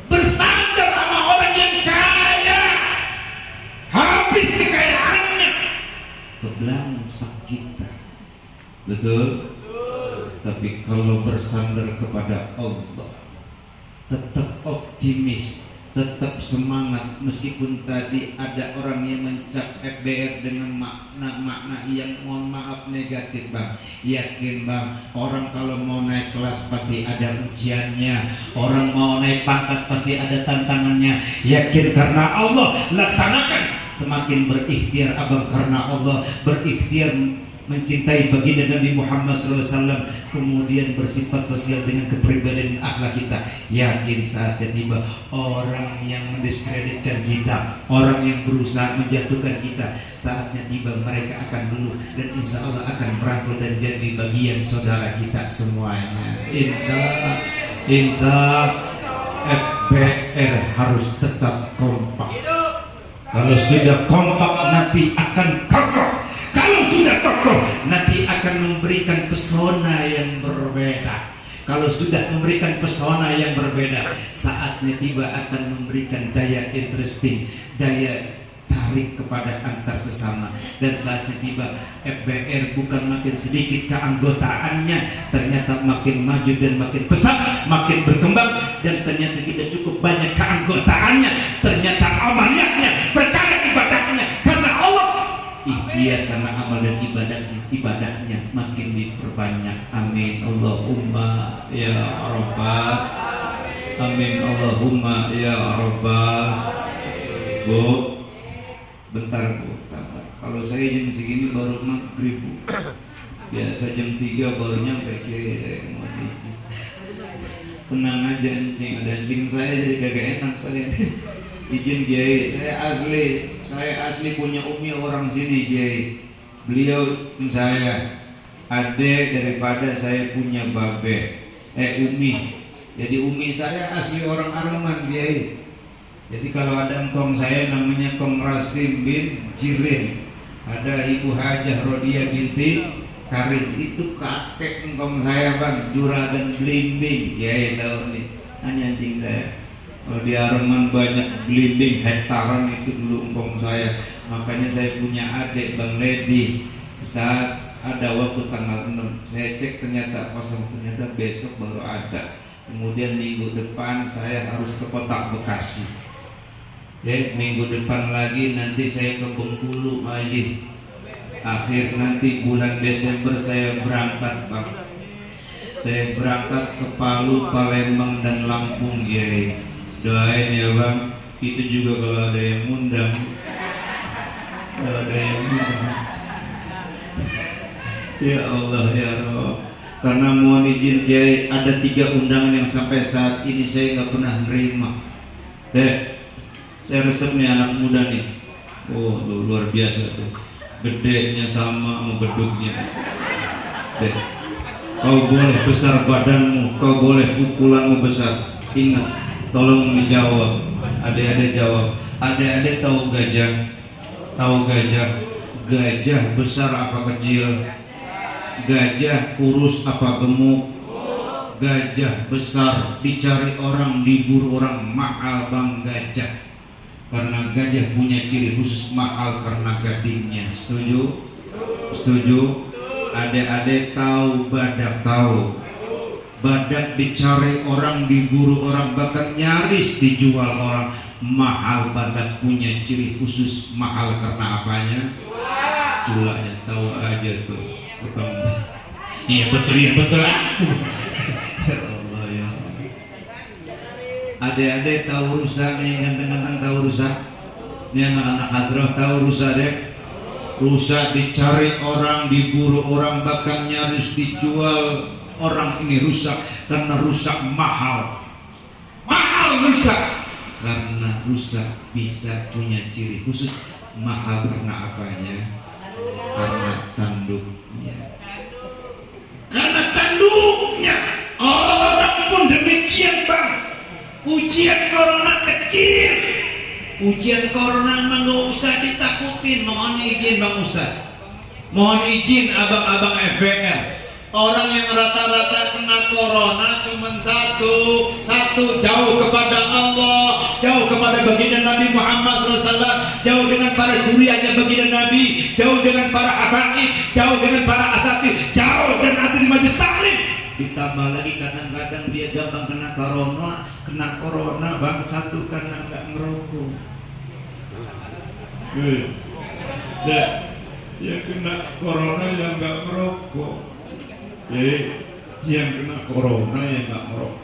Bersandar sama orang yang kaya, habis kekayaannya kebelangsak kita. Betul? Tapi kalau bersandar kepada Allah, tetap optimis, tetap semangat, meskipun tadi ada orang yang mencap FBR dengan makna-makna yang mohon maaf negatif bang. Yakin bang, orang kalau mau naik kelas pasti ada ujiannya, orang mau naik pangkat pasti ada tantangannya. Yakin karena Allah, laksanakan. Semakin berikhtiar abang karena Allah, berikhtiar mencintai baginda Nabi Muhammad SAW, kemudian bersifat sosial dengan kepribadian akhlak kita. Yakin saatnya tiba, orang yang mendiskreditkan kita, orang yang berusaha menjatuhkan kita, saatnya tiba mereka akan luluh dan insya Allah akan merangkul dan jadi bagian saudara kita semuanya. Insya FBR harus tetap kompak. Kalau sudah kompak nanti akan kokoh. Kalau sudah kokoh, nanti akan memberikan pesona yang berbeda. Kalau sudah memberikan pesona yang berbeda, saatnya tiba akan memberikan daya interesting, daya tarik kepada antar sesama. Dan saatnya tiba FBR bukan makin sedikit keanggotaannya, ternyata makin maju dan makin besar, makin berkembang. Dan ternyata tidak cukup banyak keanggotaannya, ternyata amaliyahnya, perkara ibadahnya karena Allah. Ikhtiar karena amal dan ibadahnya makin diperbanyak. Amin Allahumma ya Rabbal. Amin Allahumma ya Rabbal. Bu, bentar bu, sabar. Kalau saya jam segini baru maghrib bu. Biasa jam 3 baru nyampe kiri saya mau izin. Tenang aja encing, ada encing saya jadi kagak enak saya. Izin Kiai, saya asli punya umi orang sini Kiai. Beliau saya ade daripada saya punya babe, umi. Jadi umi saya asli orang Arman Kiai. Jadi kalau ada engkong saya namanya Kong Rasim bin Jirin, ada Ibu Hajah Rodia binti Karim, itu kakek engkong saya bang, Juragan Blimbing. Kiai tahu nih, hanya anjing saya. Kalau di Arman banyak belimbing hektaran itu dulu empong saya. Makanya saya punya adik Bang Ledi. Saat ada waktu tanggal 6 saya cek ternyata kosong, ternyata besok baru ada. Kemudian minggu depan saya harus ke kota Bekasi. Minggu depan lagi nanti saya ke Bengkulu Haji. Akhir nanti bulan Desember saya berangkat bang. Saya berangkat ke Palu, Palembang dan Lampung ya. Doain ya bang, itu juga kalau ada yang ngundang. Kalau ada yang ngundang. Ya Allah ya Rabb. Karena mohon izin Kiai, ada 3 undangan yang sampai saat ini saya nggak pernah nerima. Saya resep nih anak muda nih. Oh tuh, luar biasa tuh. Gedenya sama bedugnya. Kau boleh besar badanmu, kau boleh pukulanmu besar. Ingat, tolong menjawab. Adik-adik jawab. Adik-adik tahu gajah? Tahu gajah? Gajah besar apa kecil? Gajah kurus apa gemuk? Gajah besar dicari orang, diburu orang, mahal bang gajah. Karena gajah punya ciri khusus, mahal karena gadingnya. Setuju? Setuju? Adik-adik tahu badak? Tahu. Badak dicari orang, diburu orang, bahkan nyaris dijual orang. Mahal badak punya ciri khusus, mahal karena apanya? Culanya. Tahu aja tuh tukang. Iya betul ya, betul lah. Ya Allah ya. Adik-adik tahu rusa nih, ganteng-ganteng tahu rusa. Ini anak-anak hadroh tahu rusa deh. Rusa dicari orang, diburu orang, bahkan nyaris dijual. orang ini rusak karena rusak mahal. Mahal rusak karena rusak bisa punya ciri khusus. Mahal karena apanya? Karena tanduknya. Karena tanduknya. Orang pun demikian bang. Ujian corona kecil. Ujian corona mah nggak usah ditakutin. Mohon izin bang Ustaz. Mohon izin abang-abang FBR. Orang yang rata-rata kena corona cuma satu, jauh kepada Allah, jauh kepada baginda Nabi Muhammad SAW, jauh dengan para juriannya baginda Nabi, jauh dengan para habaib, jauh dengan para asatid, jauh dan adil majlis taklim. Ditambah lagi kadang-kadang dia gampang kena corona bang, satu karena nggak ngerokok. Yang kena corona yang nggak merokok. Yang kena corona yang nggak merokok.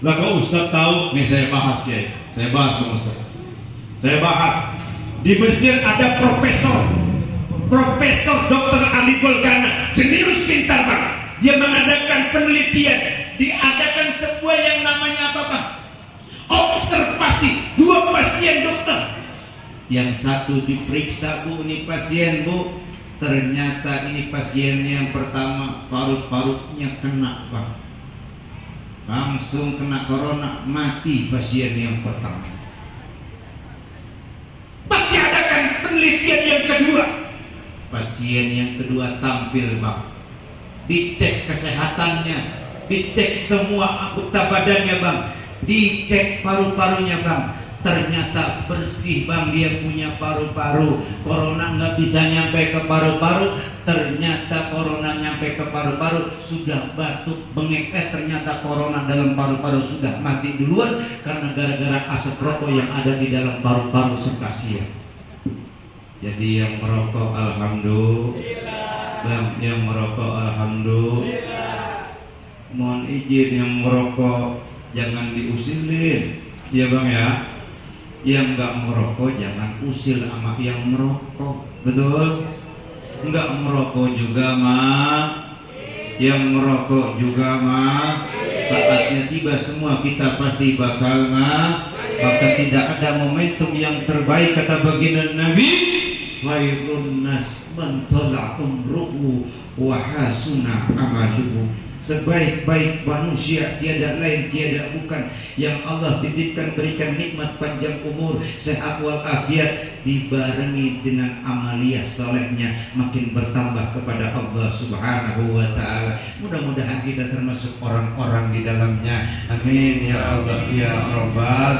Lah kok Ustaz tahu? Nih saya bahas ya. Saya bahas Bang Ustaz. Saya bahas. Di Mesir ada Profesor Dr. Ali Golgana, jenius pintar bang. Dia mengadakan penelitian, diadakan sebuah yang namanya apa bang? Observasi 2 pasien dokter. Yang satu diperiksa, bu, ini pasien bu. Ternyata ini pasien yang pertama paru-parunya kena bang. Langsung kena corona, mati pasien yang pertama. Pasti adakan penelitian yang kedua. Pasien yang kedua tampil bang. Dicek kesehatannya, dicek semua anggota badannya bang, dicek paru-parunya bang. Ternyata bersih bang, dia punya paru-paru. Corona nggak bisa nyampe ke paru-paru. Ternyata corona nyampe ke paru-paru, sudah batuk, bengek. Ternyata corona dalam paru-paru sudah mati duluan karena gara-gara asap rokok yang ada di dalam paru-paru sekasia. Jadi yang merokok alhamdulillah bang, yang merokok alhamdulillah. Mohon izin yang merokok jangan diusilin ya bang ya. Yang nggak merokok jangan usil sama yang merokok, betul? Nggak merokok juga mah, yang merokok juga mah. Saatnya tiba semua kita pasti bakal mah. Maka tidak ada momentum yang terbaik kata baginda Nabi. Khairun nas man tala umruhu wa hasuna amaluhu. Sebaik-baik manusia tiada lain tiada bukan yang Allah titipkan berikan nikmat panjang umur, sehat walafiat dibarengi dengan amaliyah solehnya makin bertambah kepada Allah Subhanahu wa taala. Mudah-mudahan kita termasuk orang-orang di dalamnya. Amin ya Allah ya Rabbal.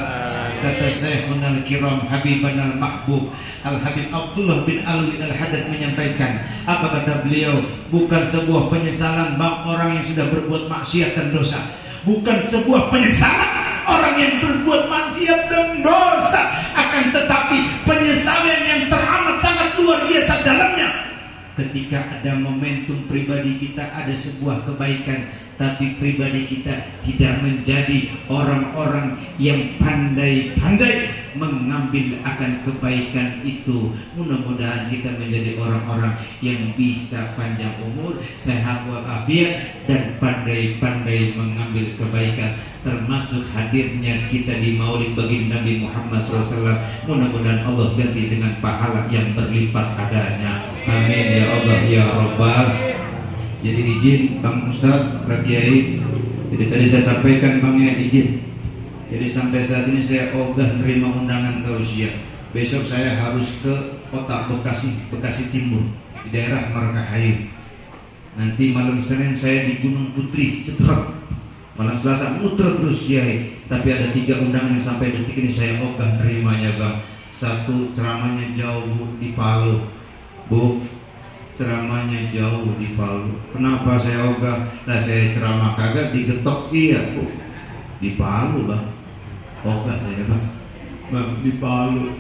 Kata Syekhun al-Kiram Habiban al-Mahbub Al-Habib Abdullah bin Alwi al-Haddad menyampaikan, apa kata beliau? Bukan sebuah penyesalan bang orang yang sudah berbuat maksiat dan dosa. Bukan sebuah penyesalan orang yang berbuat maksiat dan dosa. Akan tetapi penyesalan yang teramat sangat luar biasa dalamnya ketika ada momentum pribadi kita ada sebuah kebaikan, tapi pribadi kita tidak menjadi orang-orang yang pandai-pandai mengambil akan kebaikan itu. Mudah-mudahan kita menjadi orang-orang yang bisa panjang umur, sehat walafiat, dan pandai-pandai mengambil kebaikan, termasuk hadirnya kita di Maulid baginda Nabi Muhammad SAW. Mudah-mudahan Allah ganti dengan pahala yang berlipat adanya. Amin ya Allah ya Rabbal. Jadi izin Bang Ustaz, Pak Kiai. Jadi tadi saya sampaikan Bang ya izin. Jadi sampai saat ini saya ogah menerima undangan tausiah. Besok saya harus ke kota Bekasi Timur, di daerah Margahayu. Nanti malam Senin saya di Gunung Putri, Cetrek. Malam Selatan muter terus Kiai. Tapi ada 3 undangan yang sampai detik ini saya ogah menerimanya Bang. Satu, ceramahnya jauh Bu, di Palu. Bu, ceramahnya jauh di Palu. Kenapa saya ogah? Nah saya ceramah kagak digetok iya Bu. Di Palu Bang. Ogah saya Bang di Palu.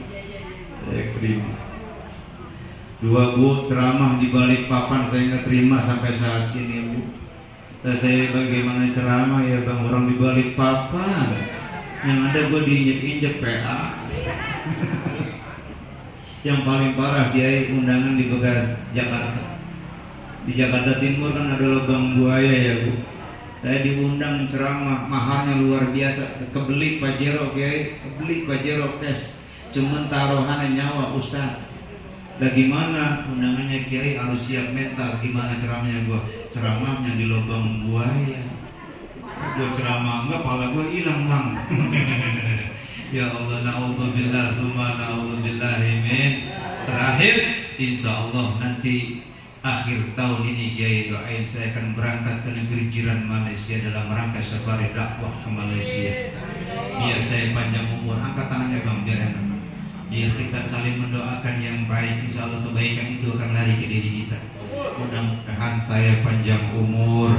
Saya terima. 2 Bu, ceramah di Balikpapan saya nggak terima sampai saat ini Bu. Saya bagaimana ceramah ya Bang, orang di Balikpapan. Yang ada gue diinjek-injek PA. Yang paling parah Kiai undangan di Jakarta. Di Jakarta Timur kan ada lubang buaya ya Bu. Saya diundang ceramah, mahalnya luar biasa. Kebeli Pajero, Kiai, kebeli Pajero kes. Cuman taruhannya nyawa Ustaz. Lah gimana undangannya Kiai, harus siap mental. Gimana ceramahnya gua? Ceramahnya di lubang buaya. Gua ceramah enggak, pala gua hilang bang. Ya Allah, naudzubillah, summa naudzubillahi min. Terakhir, insya Allah nanti akhir tahun ini Kiai doain saya akan berangkat ke negeri jiran Malaysia dalam rangka safari dakwah ke Malaysia. Biar saya panjang umur. Angkat tangannya bang, biar enak. Biar kita saling mendoakan yang baik. Insya Allah kebaikan itu akan lari ke diri kita. Mudah-mudahan saya panjang umur,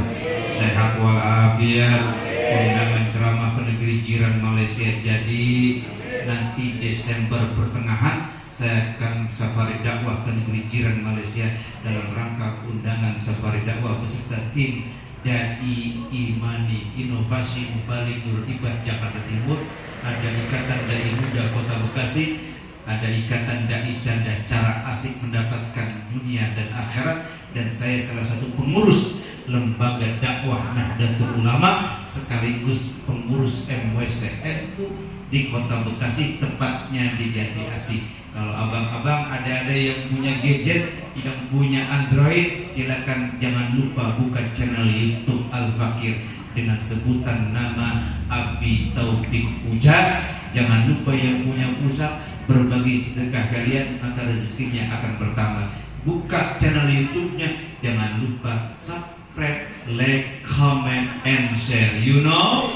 sehat walafiat, undangan ceramah ke negeri jiran Malaysia. Jadi nanti Desember pertengahan saya akan safari dakwah ke negeri jiran Malaysia dalam rangka undangan safari dakwah beserta tim Dai Imani Inovasi Mubalik Nurul Ibad Jakarta Timur. Ada Ikatan Dai Muda Kota Bekasi, ada Ikatan Dai Canda Cara Asik Mendapatkan Dunia dan Akhirat, dan saya salah satu pengurus Lembaga Dakwah Nahdlatul Ulama sekaligus pengurus MWCNU di Kota Bekasi, tepatnya di Jati Asih. Kalau abang-abang ada yang punya gadget, yang punya Android, silakan jangan lupa buka channel YouTube Al Fakir dengan sebutan nama Abi Taufik Ujas. Jangan lupa yang punya pulsa, berbagi sedekah kalian maka rezekinya akan bertambah. Buka channel YouTube-nya, jangan lupa subscribe, like, comment, and share. You know?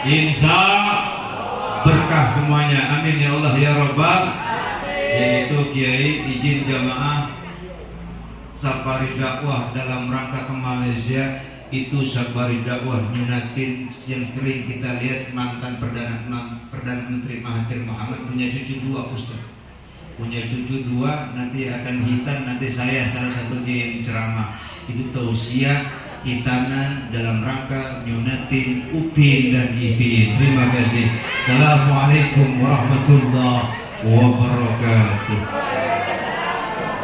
Insya berkah semuanya. Amin ya Allah ya Rabbal. Yaitu Kiai izin jamaah safari dakwah dalam rangka ke Malaysia. Itu safari dakwah nyunatin yang sering kita lihat mantan Perdana Menteri Mahathir Mohamad punya cucu 2 Ustaz. Punya cucu 2, nanti akan hitam, nanti saya salah satunya yang ceramah. Itu tausiah hitanan dalam rangka nyunatin Upin dan Ipin. Terima kasih. Assalamualaikum warahmatullahi wabarakatuh.